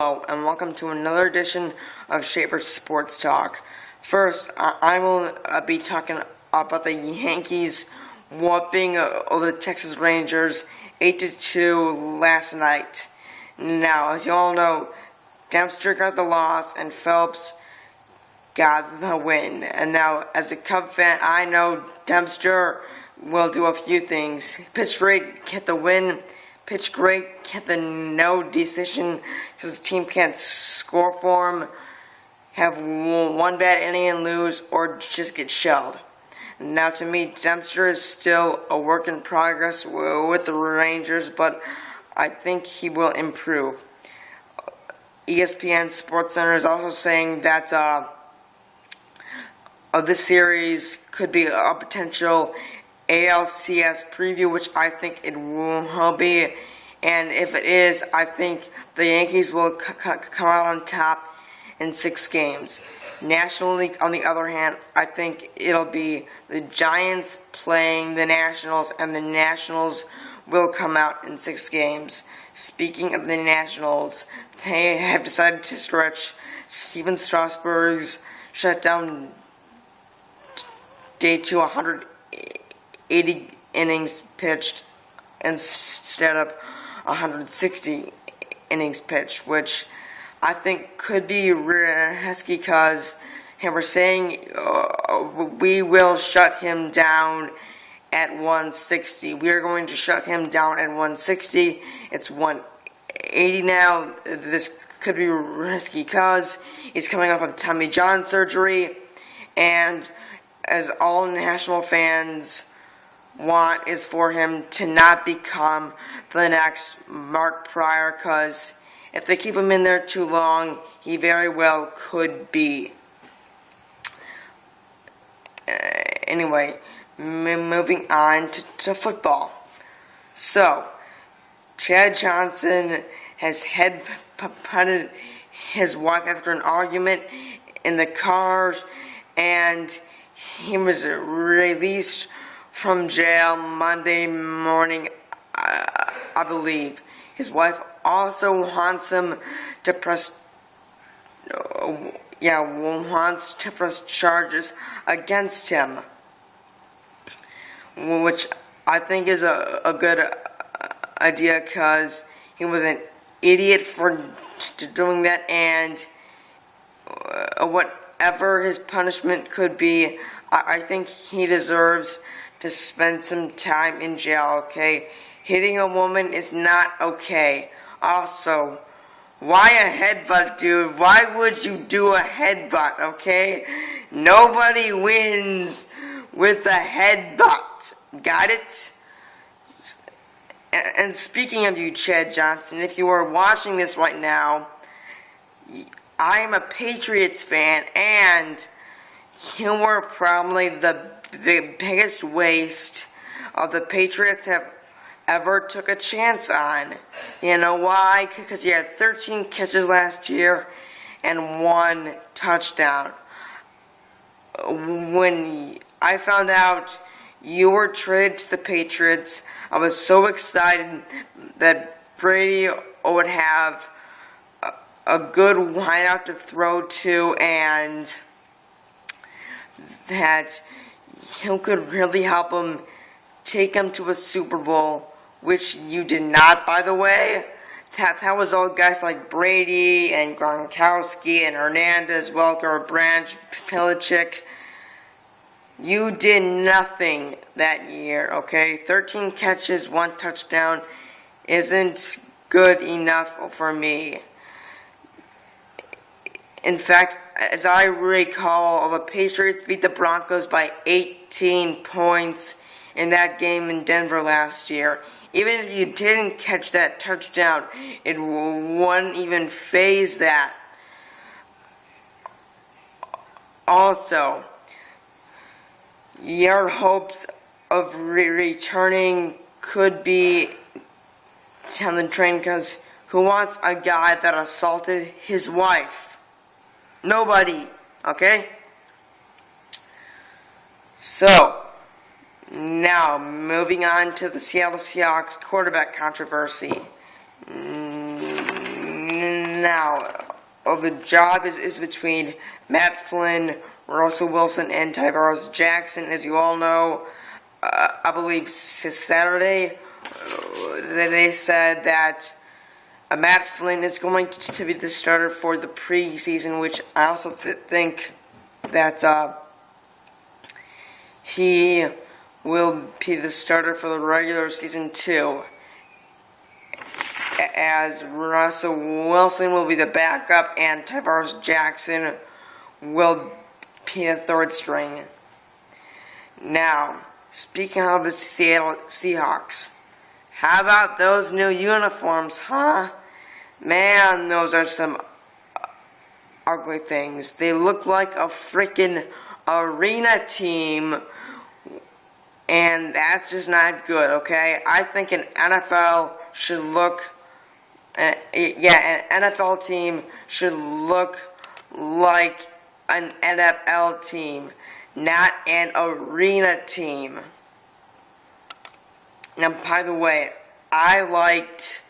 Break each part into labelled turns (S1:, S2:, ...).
S1: Hello, and welcome to another edition of Schaefer Sports Talk. First, I will be talking about the Yankees whooping over the Texas Rangers 8-2 last night. Now, as you all know, Dempster got the loss and Phelps got the win. And now, as a Cub fan, I know Dempster will do a few things. Pitch great, get the win. Pitch great, get the no decision because his team can't score for him, have one bad inning and lose, or just get shelled. Now, to me, Dempster is still a work in progress with the Rangers, but I think he will improve. ESPN SportsCenter is also saying that this series could be a potential ALCS preview, which I think it will be, and if it is, I think the Yankees will come out on top in 6 games. National League, on the other hand, I think it'll be the Giants playing the Nationals, and the Nationals will come out in 6 games. Speaking of the Nationals, they have decided to stretch Steven Strasburg's shutdown day to 180 innings pitched instead of 160 innings pitched, which I think could be risky because we're saying we will shut him down at 160. We are going to shut him down at 160. It's 180 now. This could be risky because he's coming off of Tommy John surgery, and as all National fans want is for him to not become the next Mark Prior, because if they keep him in there too long, he very well could be. Anyway, moving on to football. So, Chad Johnson has head-butted his wife after an argument in the car, and he was released from jail Monday morning, I believe. His wife also wants him to press charges against him, which I think is a good idea because he was an idiot for doing that, and whatever his punishment could be, I think he deserves to spend some time in jail, okay? Hitting a woman is not okay. Also, why a headbutt, dude? Why would you do a headbutt, okay? Nobody wins with a headbutt. Got it? And speaking of you, Chad Johnson, if you are watching this right now, I am a Patriots fan, and you were probably the biggest waste the Patriots have ever took a chance on. You know why? Because you had 13 catches last year and 1 touchdown. When I found out you were traded to the Patriots, I was so excited that Brady would have a good wideout to throw to, and that you could really help him take him to a Super Bowl, which you did not, by the way. That was all guys like Brady and Gronkowski and Hernandez, Welker, Branch, Belichick. You did nothing that year, okay? 13 catches, 1 touchdown isn't good enough for me. In fact, as I recall, the Patriots beat the Broncos by 18 points in that game in Denver last year. Even if you didn't catch that touchdown, it wouldn't even phase that. Also, your hopes of returning could be down the drain, because who wants a guy that assaulted his wife? Nobody, okay? So, now, moving on to the Seattle Seahawks quarterback controversy. Now, the job is between Matt Flynn, Russell Wilson, and Tavares Jackson. As you all know, I believe Saturday, they said that Matt Flynn is going to be the starter for the preseason, which I also think that he will be the starter for the regular season too, as Russell Wilson will be the backup and Tavares Jackson will be the third string. Now, speaking of the Seattle Seahawks, how about those new uniforms, huh? Man, those are some ugly things. They look like a freaking arena team, and that's just not good, okay? I think an NFL should look, an NFL team should look like an NFL team, not an arena team. Now, by the way, I liked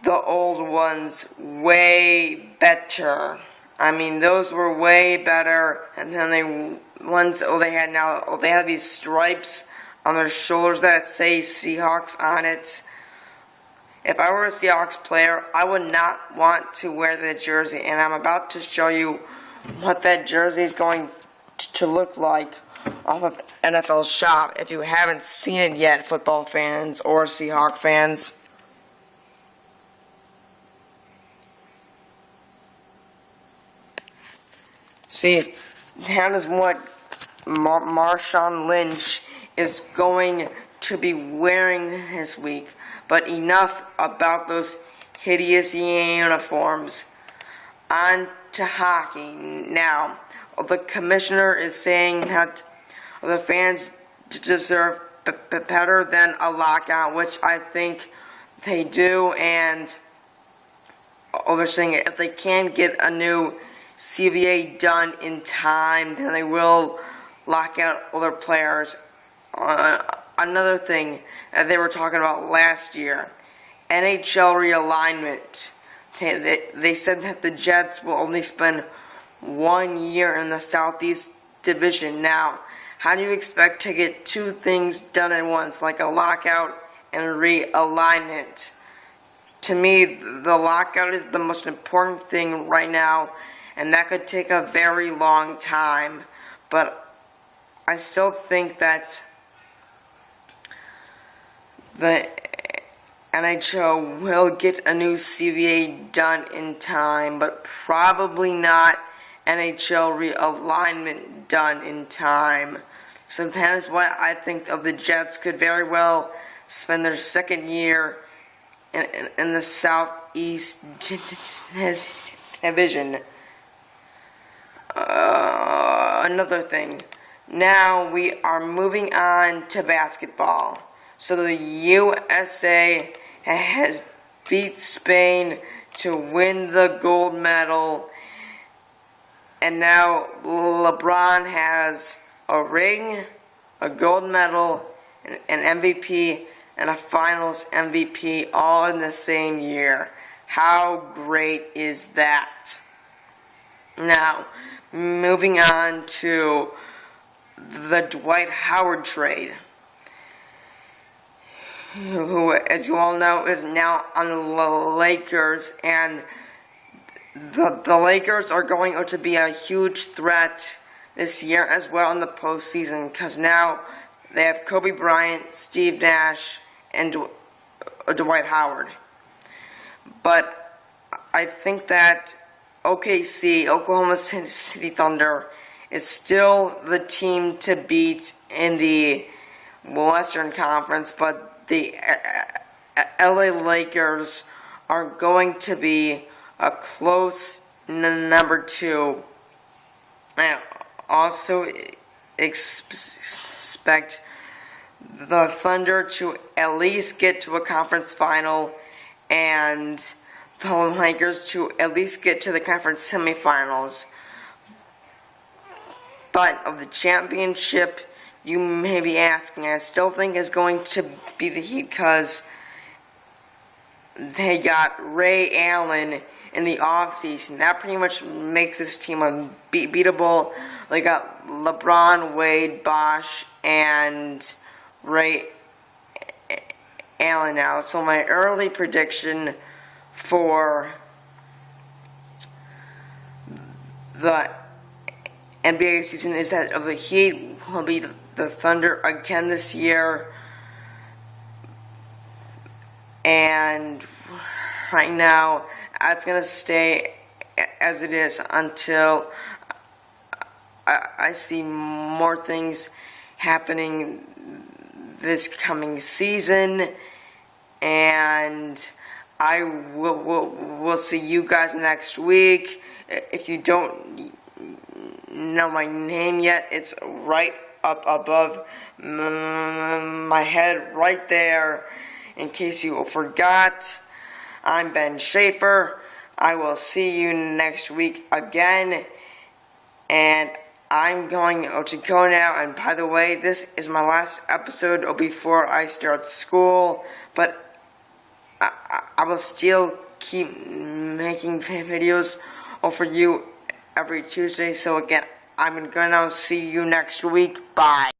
S1: the old ones way better. I mean, those were way better than the ones they had now. They have these stripes on their shoulders that say Seahawks on it. If I were a Seahawks player, I would not want to wear the jersey, and I'm about to show you what that jersey is going to look like off of NFL Shop if you haven't seen it yet, football fans or Seahawk fans. See, that is what Marshawn Lynch is going to be wearing this week. But enough about those hideous uniforms. On to hockey now. The commissioner is saying that the fans deserve better than a lockout, which I think they do, and they're saying if they can get a new CBA done in time, then they will lock out other players. Another thing that they were talking about last year, NHL realignment. They said that the Jets will only spend 1 year in the Southeast Division. Now, how do you expect to get two things done at once, like a lockout and realignment? To me, the lockout is the most important thing right now, and that could take a very long time. But I still think that the NHL will get a new CBA done in time, but probably not NHL realignment done in time. So that is why I think of the Jets could very well spend their second year in the Southeast Division. Another thing. Now we are moving on to basketball. So the USA has beat Spain to win the gold medal. And now LeBron has a ring, a gold medal, an MVP, and a finals MVP all in the same year. How great is that? Now, moving on to the Dwight Howard trade, who, as you all know, is now on the Lakers, and the Lakers are going to be a huge threat this year as well in the postseason, because now they have Kobe Bryant, Steve Nash, and Dwight Howard. But I think that OKC, Oklahoma City Thunder, is still the team to beat in the Western Conference, but the LA Lakers are going to be a close number two. I also expect the Thunder to at least get to a conference final, and the Lakers to at least get to the conference semifinals. But of the championship, you may be asking, I still think it's going to be the Heat, because they got Ray Allen in the offseason. That pretty much makes this team unbeatable. They got LeBron, Wade, Bosh, and Ray Allen now. So my early prediction for the NBA season is that the Heat will be the Thunder again this year. And right now, it's going to stay as it is until I see more things happening this coming season. And I will see you guys next week. If you don't know my name yet, it's right up above my head right there. In case you forgot, I'm Ben Schaefer. I will see you next week again. And I'm going to go now. And by the way, this is my last episode before I start school. But I will still keep making videos for you every Tuesday. So again, I'm going to see you next week. Bye.